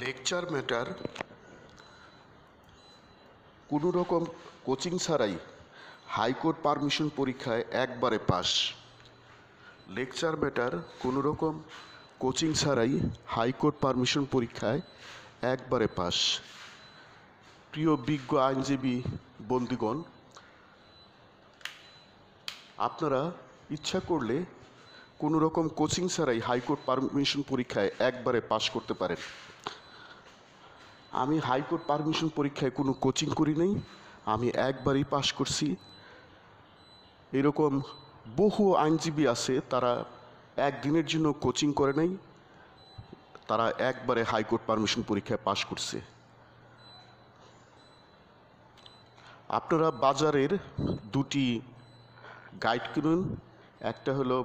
Lecture matter কোনো রকম coaching ছাড়াই হাইকোর্ট পারমিশন পরীক্ষায় একবারে পাস। লেকচার ম্যাটার কোনো রকম কোচিং ছাড়াই হাইকোর্ট পারমিশন পরীক্ষায় একবারে পাস। প্রিয় বিজ্ঞ আইনজীবী বন্ধুগণ, আপনারা ইচ্ছা করলে কোনো রকম কোচিং ছাড়াই হাইকোর্ট পারমিশন পরীক্ষায় একবারে পাস করতে পারেন। আমি হাইকোর্ট পারমিশন পরীক্ষায় কোনো কোচিং করি নাই, আমি একবারই পাস করছি। এরকম বহু আইনজীবী আছে, তারা একদিনের জন্য কোচিং করে নাই, তারা একবারে হাইকোর্ট পারমিশন পরীক্ষায় পাস করছে। আপনারা বাজারের দুটি গাইড কিনুন, একটা হলো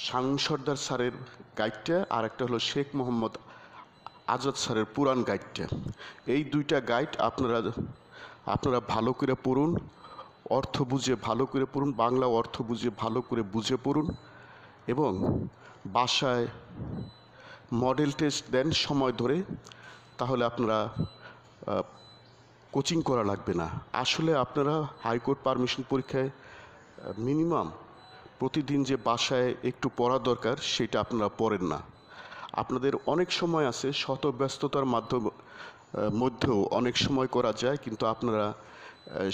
শামীম সর্দার স্যারের গাইডটা, আর একটা হলো শেখ মোহাম্মদ আজাদ স্যারের পুরান গাইডটা। এই দুইটা গাইড আপনারা ভালো করে পড়ুন, অর্থ বুঝে ভালো করে পড়ুন, বাংলা অর্থ বুঝে ভালো করে বুঝে পড়ুন এবং বাসায় মডেল টেস্ট দেন সময় ধরে, তাহলে আপনারা কোচিং করা লাগবে না। আসলে আপনারা হাইকোর্ট পারমিশন পরীক্ষায় মিনিমাম প্রতিদিন যে বাসায় একটু পড়া দরকার সেটা আপনারা পড়েন না। আপনাদের অনেক সময় আছে, শত ব্যস্ততার মধ্যেও অনেক সময় করা যায়, কিন্তু আপনারা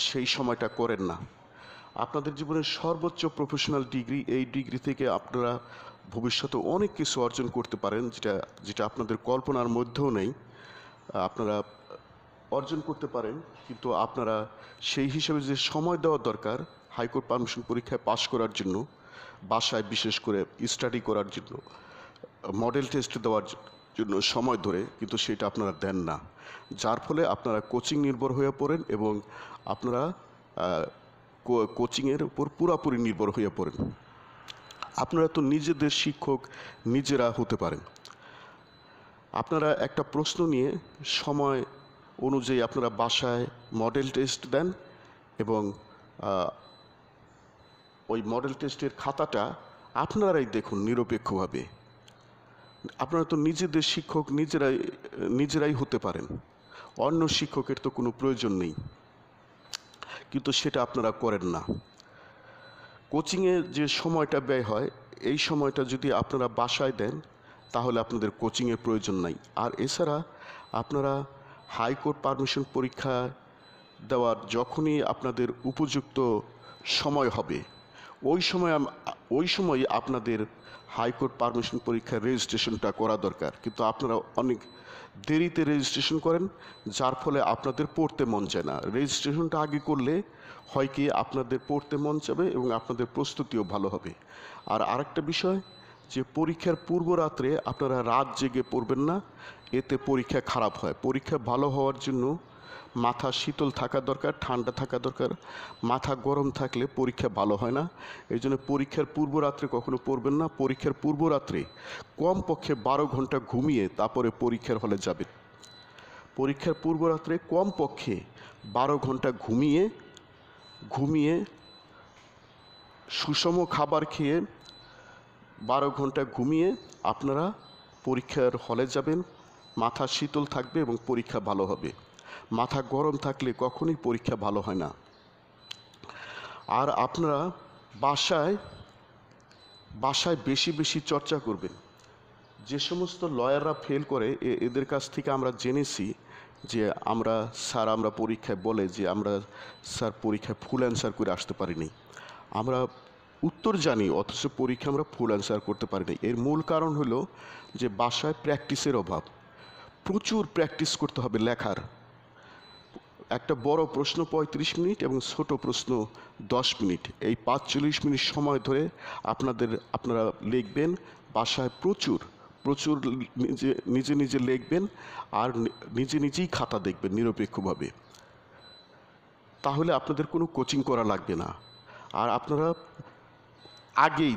সেই সময়টা করেন না। আপনাদের জীবনের সর্বোচ্চ প্রফেশনাল ডিগ্রি, এই ডিগ্রি থেকে আপনারা ভবিষ্যতে অনেক কিছু অর্জন করতে পারেন, যেটা আপনাদের কল্পনার মধ্যেও নেই। আপনারা অর্জন করতে পারেন, কিন্তু আপনারা সেই হিসেবে যে সময় দেওয়া দরকার হাইকোর্ট পারমিশন পরীক্ষায় পাশ করার জন্য, বাসায় বিশেষ করে স্টাডি করার জন্য, মডেল টেস্ট দেওয়ার জন্য সময় ধরে, কিন্তু সেটা আপনারা দেন না, যার ফলে আপনারা কোচিং নির্ভর হয়ে পড়েন এবং আপনারা কোচিংয়ের উপর পুরোপুরি নির্ভর হয়ে পড়েন। আপনারা তো নিজেদের শিক্ষক নিজেরা হতে পারেন। আপনারা একটা প্রশ্ন নিয়ে সময় অনুযায়ী আপনারা বাসায় মডেল টেস্ট দেন এবং ওই মডেল টেস্টের খাতাটা আপনারাই দেখুন নিরপেক্ষভাবে। আপনারা তো নিজেদের শিক্ষক নিজেরাই হতে পারেন, অন্য শিক্ষকের তো কোনো প্রয়োজন নেই, কিন্তু সেটা আপনারা করেন না। কোচিংয়ে যে সময়টা ব্যয় হয়, এই সময়টা যদি আপনারা বাসায় দেন তাহলে আপনাদের কোচিংয়ের প্রয়োজন নাই। আর এছাড়া আপনারা হাইকোর্ট পারমিশন পরীক্ষা দেওয়ার যখনই আপনাদের উপযুক্ত সময় হবে, ওই সময় আপনাদের হাইকোর্ট পারমিশন পরীক্ষার রেজিস্ট্রেশনটা করা দরকার। কিন্তু আপনারা অনেক দেরিতে রেজিস্ট্রেশন করেন, যার ফলে আপনাদের পড়তে মন চায় না। রেজিস্ট্রেশনটা আগে করলে হয় কি, আপনাদের পড়তে মন চাবে এবং আপনাদের প্রস্তুতিও ভালো হবে। আর আরেকটা বিষয়, যে পরীক্ষার পূর্ব রাত্রে আপনারা রাত জেগে পড়বেন না, এতে পরীক্ষা খারাপ হয়। পরীক্ষা ভালো হওয়ার জন্য মাথা শীতল থাকা দরকার, ঠান্ডা থাকা দরকার। মাথা গরম থাকলে পরীক্ষা ভালো হয় না। এই জন্য পরীক্ষার পূর্ব রাত্রে কখনো পড়বেন না। পরীক্ষার পূর্ব রাত্রে কমপক্ষে 12 ঘন্টা ঘুমিয়ে তারপরে পরীক্ষার হলে যাবেন। পরীক্ষার পূর্ব রাত্রে কমপক্ষে 12 ঘন্টা ঘুমিয়ে সুষম খাবার খেয়ে 12 ঘন্টা ঘুমিয়ে আপনারা পরীক্ষার হলে যাবেন। মাথা শীতল থাকবে এবং পরীক্ষা ভালো হবে। মাথা গরম থাকলে কখনোই পরীক্ষা ভালো হয় না। আর আপনারা বাসায় বেশি বেশি চর্চা করবেন। যে সমস্ত লয়াররা ফেল করে, এদের কাছ থেকে আমরা জেনেছি যে আমরা পরীক্ষায় বলে যে আমরা স্যার পরীক্ষায় ফুল অ্যান্সার করে আসতে পারিনি। আমরা উত্তর জানি, অথচ পরীক্ষা আমরা ফুল অ্যান্সার করতে পারিনি। এর মূল কারণ হলো যে বাসায় প্র্যাকটিসের অভাব। প্রচুর প্র্যাকটিস করতে হবে লেখার। একটা বড় প্রশ্ন 35 মিনিট এবং ছোট প্রশ্ন 10 মিনিট, এই 45 মিনিট সময় ধরে আপনারা লিখবেন। বাসায় প্রচুর নিজে লিখবেন আর নিজেই খাতা দেখবেন নিরপেক্ষভাবে, তাহলে আপনাদের কোনো কোচিং করা লাগবে না। আর আপনারা আগেই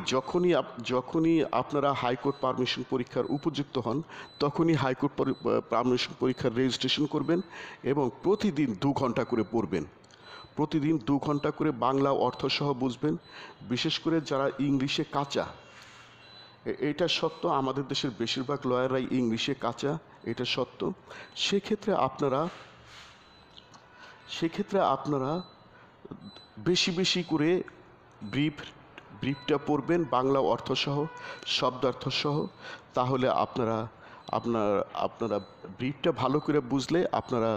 যখনই আপনারা হাইকোর্ট পারমিশন পরীক্ষার উপযুক্ত হন, তখনই হাইকোর্ট পারমিশন পরীক্ষার রেজিস্ট্রেশন করবেন এবং প্রতিদিন 2 ঘন্টা করে পড়বেন। প্রতিদিন 2 ঘন্টা করে বাংলা অর্থসহ বুঝবেন। বিশেষ করে যারা ইংলিশে কাঁচা, এটা সত্য, আমাদের দেশের বেশিরভাগ লয়াররাই ইংলিশে কাঁচা, এটা সত্য। সেক্ষেত্রে আপনারা বেশি বেশি করে ব্রিফটা পড়বেন, বাংলা অর্থসহ, শব্দার্থসহ। তাহলে আপনারা ব্রিফটা ভালো করে বুঝলে আপনারা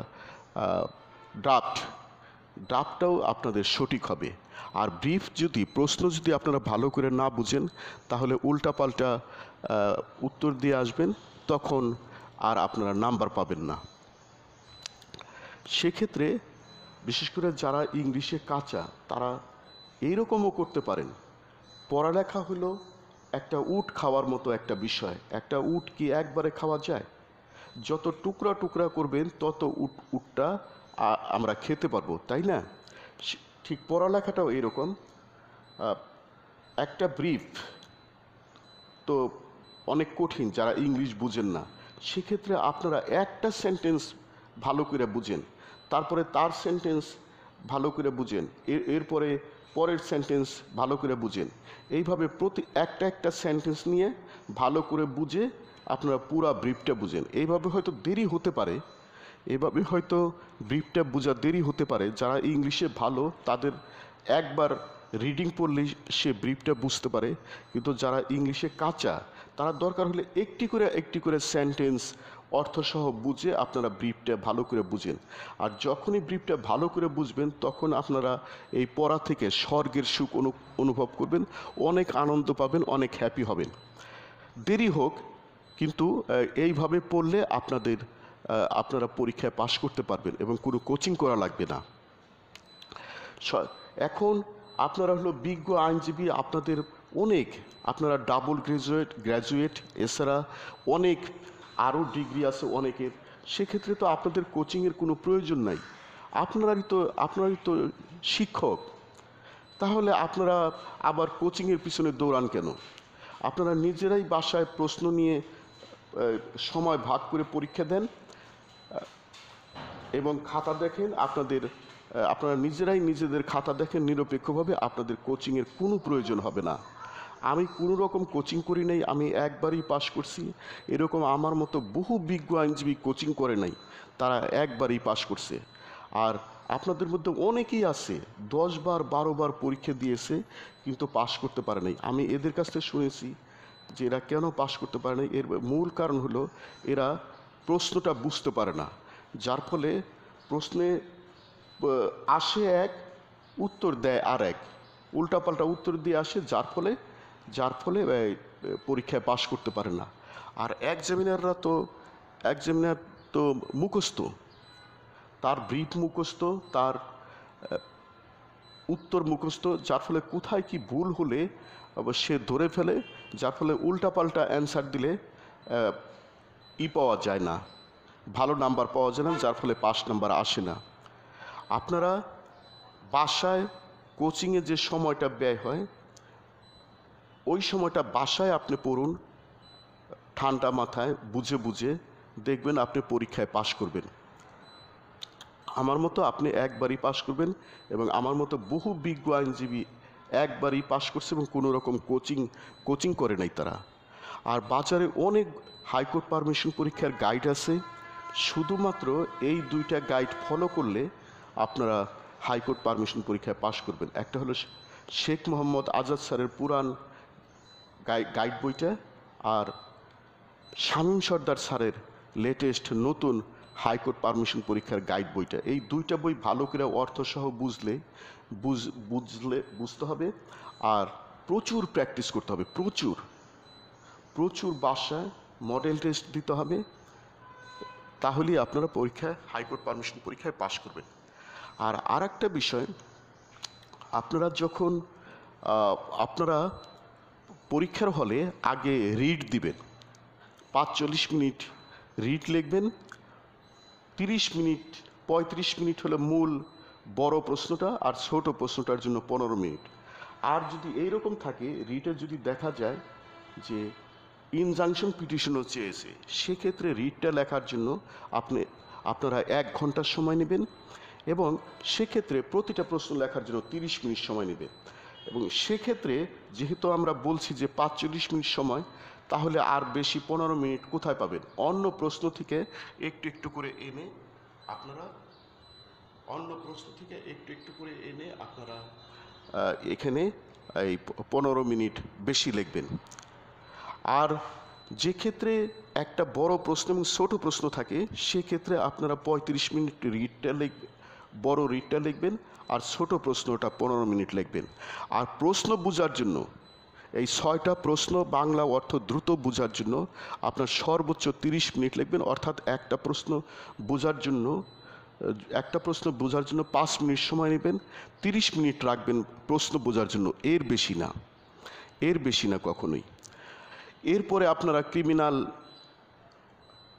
ড্রাফটটাও আপনাদের সঠিক হবে। আর প্রশ্ন যদি আপনারা ভালো করে না বুঝেন, তাহলে উল্টাপাল্টা উত্তর দিয়ে আসবেন, তখন আর আপনারা নাম্বার পাবেন না। সেক্ষেত্রে বিশেষ করে যারা ইংলিশে কাঁচা, তারা এইরকমও করতে পারেন। পড়ালেখা হলো একটা উট খাওয়ার মতো একটা বিষয়। একটা উট কি একবারে খাওয়া যায়? যত টুকরা টুকরা করবেন তত উটটা আমরা খেতে পারবো, তাই না? ঠিক পড়ালেখাটাও এরকম। একটা ব্রিফ তো অনেক কঠিন যারা ইংলিশ বুঝেন না। সেক্ষেত্রে আপনারা একটা সেন্টেন্স ভালো করে বুঝেন, তারপরে তার সেন্টেন্স ভালো করে বুঝেন, এরপরে পরের সেন্টেন্স ভালো করে বুঝেন। এইভাবে একটা সেন্টেন্স নিয়ে ভালো করে বুঝে আপনারা পুরা ব্রিফটা বুঝেন। এইভাবে হয়তো ব্রিফটা বোঝা দেরি হতে পারে। যারা ইংলিশে ভালো, তাদের একবার রিডিং পড়লেই সে ব্রিফটা বুঝতে পারে। কিন্তু যারা ইংলিশে কাঁচা, তারা দরকার হলে একটি করে সেন্টেন্স অর্থসহ বুঝে আপনারা ব্রিফটা ভালো করে বুঝেন। আর যখনই ব্রিফটা ভালো করে বুঝবেন, তখন আপনারা এই পড়া থেকে স্বর্গের সুখ অনুভব করবেন, অনেক আনন্দ পাবেন, অনেক হ্যাপি হবেন। দেরি হোক, কিন্তু এইভাবে পড়লে আপনারা পরীক্ষায় পাশ করতে পারবেন এবং কোনো কোচিং করা লাগবে না। এখন আপনারা হলো বিজ্ঞ আইনজীবী, আপনারা ডাবল গ্র্যাজুয়েট, এছাড়া অনেক আরও ডিগ্রি আছে অনেকের। সেক্ষেত্রে তো আপনাদের কোচিংয়ের কোনো প্রয়োজন নাই। আপনারাই তো শিক্ষক। তাহলে আপনারা আবার কোচিংয়ের পিছনে দৌড়ান কেন? আপনারা নিজেরাই বাসায় প্রশ্ন নিয়ে সময় ভাগ করে পরীক্ষা দেন এবং খাতা দেখেন। আপনারা নিজেরাই নিজেদের খাতা দেখেন নিরপেক্ষভাবে। আপনাদের কোচিংয়ের কোনো প্রয়োজন হবে না। আমি কোনো রকম কোচিং করি নাই, আমি একবারই পাশ করছি। এরকম আমার মতো বহু বিজ্ঞ আইনজীবী কোচিং করে নাই, তারা একবারই পাশ করছে। আর আপনাদের মধ্যে অনেকেই আছে 10 বার 12 বার পরীক্ষা দিয়েছে কিন্তু পাশ করতে পারে নাই। আমি এদের কাছ থেকে শুনেছি যে এরা কেন পাশ করতে পারে নাই। এর মূল কারণ হলো এরা প্রশ্নটা বুঝতে পারে না, যার ফলে প্রশ্নে আসে এক, উত্তর দেয় আর এক, উল্টাপাল্টা উত্তর দিয়ে আসে, যার ফলে পরীক্ষায় পাশ করতে পারে না। আর এক্সামিনার তো মুখস্থ, তার ব্রিফ মুখস্থ, তার উত্তর মুখস্থ, যার ফলে কোথায় কি ভুল হলে সে ধরে ফেলে, যার ফলে উল্টাপাল্টা অ্যান্সার দিলে পাওয়া যায় না, ভালো নাম্বার পাওয়া যায় না, যার ফলে পাস নাম্বার আসে না। আপনারা বাসায় কোচিংয়ে যে সময়টা ব্যয় হয়, ওই সময়টা বাসায় আপনি পড়ুন ঠান্ডা মাথায়, বুঝে দেখবেন আপনি পরীক্ষায় পাশ করবেন। আমার মতো আপনি একবারই পাশ করবেন, এবং আমার মতো বহু বিজ্ঞ আইনজীবী একবারই পাশ করছে এবং কোনো রকম কোচিং করে নাই তারা। আর বাজারে অনেক হাইকোর্ট পারমিশন পরীক্ষার গাইড আছে। শুধুমাত্র এই 2টা গাইড ফলো করলে আপনারা হাইকোর্ট পারমিশন পরীক্ষায় পাশ করবেন। একটা হলো শেখ মোহাম্মদ আজাদ স্যারের পুরান গাইড বইটা, আর শামীম সর্দার স্যারের লেটেস্ট নতুন হাইকোর্ট পারমিশন পরীক্ষার গাইড বইটা। এই 2টা বই ভালো করে অর্থসহ বুঝতে হবে। আর প্রচুর প্র্যাকটিস করতে হবে, প্রচুর বাসায় মডেল টেস্ট দিতে হবে। তাহলেই আপনারা হাইকোর্ট পারমিশন পরীক্ষায় পাশ করবেন। আর একটা বিষয়, আপনারা পরীক্ষার হলে আগে রিড দিবেন, 45 মিনিট রিড লিখবেন, 35 মিনিট হলো মূল বড় প্রশ্নটা, আর ছোট প্রশ্নটার জন্য 15 মিনিট। আর যদি এইরকম থাকে, রিটে যদি দেখা যায় যে ইনজাংশন পিটিশনও চেয়েছে, সেক্ষেত্রে রিটটা লেখার জন্য আপনারা 1 ঘন্টা সময় নেবেন, এবং সেক্ষেত্রে প্রতিটা প্রশ্ন লেখার জন্য 30 মিনিট সময় নেবেন। এবং সেক্ষেত্রে যেহেতু আমরা বলছি যে 45 মিনিট সময়, তাহলে আর বেশি 15 মিনিট কোথায় পাবেন? অন্য প্রশ্ন থেকে একটু একটু করে এনে আপনারা এখানে এই 15 মিনিট বেশি লিখবেন। আর যে ক্ষেত্রে একটা বড় প্রশ্ন এবং ছোট প্রশ্ন থাকে, সেক্ষেত্রে আপনারা 35 মিনিট রিডটা লিখবেন, বড় রিডটা লিখবেন, আর ছোট প্রশ্নটা 15 মিনিট লিখবেন। আর প্রশ্ন বোঝার জন্য এই 6টা প্রশ্ন বাংলা অর্থ দ্রুত বোঝার জন্য আপনার সর্বোচ্চ 30 মিনিট লিখবেন, অর্থাৎ একটা প্রশ্ন বোঝার জন্য 5 মিনিট সময় নেবেন, 30 মিনিট রাখবেন প্রশ্ন বোঝার জন্য, এর বেশি না কখনোই। এরপরে আপনারা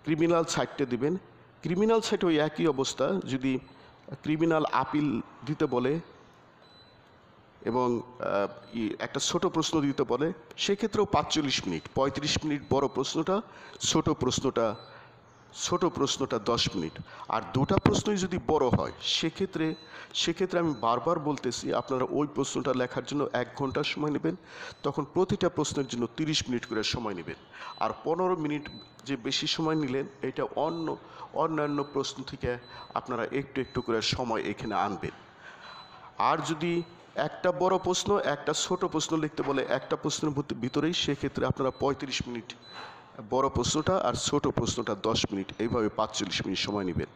ক্রিমিনাল সাইটটা দিবেন। ক্রিমিনাল সাইট ওই একই অবস্থা, যদি ক্রিমিনাল আপিল দিতে বলে এবং একটা ছোট প্রশ্ন দিতে বলে, সেক্ষেত্রেও 45 মিনিট, 35 মিনিট বড় প্রশ্নটা, ছোট প্রশ্নটা 10 মিনিট। আর দুটা প্রশ্নই যদি বড় হয়, সেক্ষেত্রে আমি বারবার বলতেছি, আপনারা ওই প্রশ্নটা লেখার জন্য 1 ঘন্টা সময় নেবেন, তখন প্রতিটা প্রশ্নের জন্য 30 মিনিট করে সময় নেবেন। আর 15 মিনিট যে বেশি সময় নিলেন, এটা অন্যান্য প্রশ্ন থেকে আপনারা একটু একটু করে সময় এখানে আনবেন। আর যদি একটা বড় প্রশ্ন একটা ছোট প্রশ্ন লিখতে বলে একটা প্রশ্নের ভিতরেই, সেক্ষেত্রে আপনারা 35 মিনিট বড় প্রশ্নটা আর ছোট প্রশ্নটা 10 মিনিট, এইভাবে 45 মিনিট সময় নেবেন।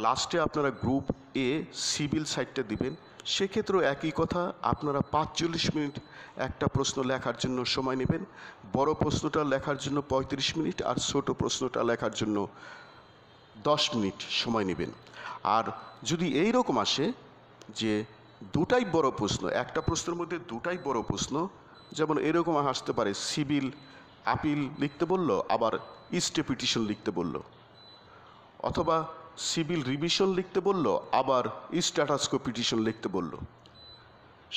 লাস্টে আপনারা গ্রুপ এ সিভিল সাইটটা দিবেন। সেক্ষেত্রেও একই কথা, আপনারা 45 মিনিট একটা প্রশ্ন লেখার জন্য সময় নেবেন, বড় প্রশ্নটা লেখার জন্য 35 মিনিট, আর ছোট প্রশ্নটা লেখার জন্য 10 মিনিট সময় নেবেন। আর যদি এই রকম আসে যে দুটাই বড় প্রশ্ন, একটা প্রশ্নের মধ্যে দুটাই বড় প্রশ্ন, যেমন এরকম আসতে পারে, সিভিল আপিল লিখতে বলল, আবার স্টে পিটিশন লিখতে বলল, অথবা সিভিল রিভিশন লিখতে বলল, আবার স্ট্যাটাস কো পিটিশন লিখতে বলল,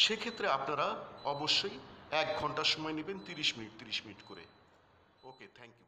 সেক্ষেত্রে আপনারা অবশ্যই 1 ঘন্টা সময় নেবেন, 30 মিনিট করে। ওকে, থ্যাংক ইউ।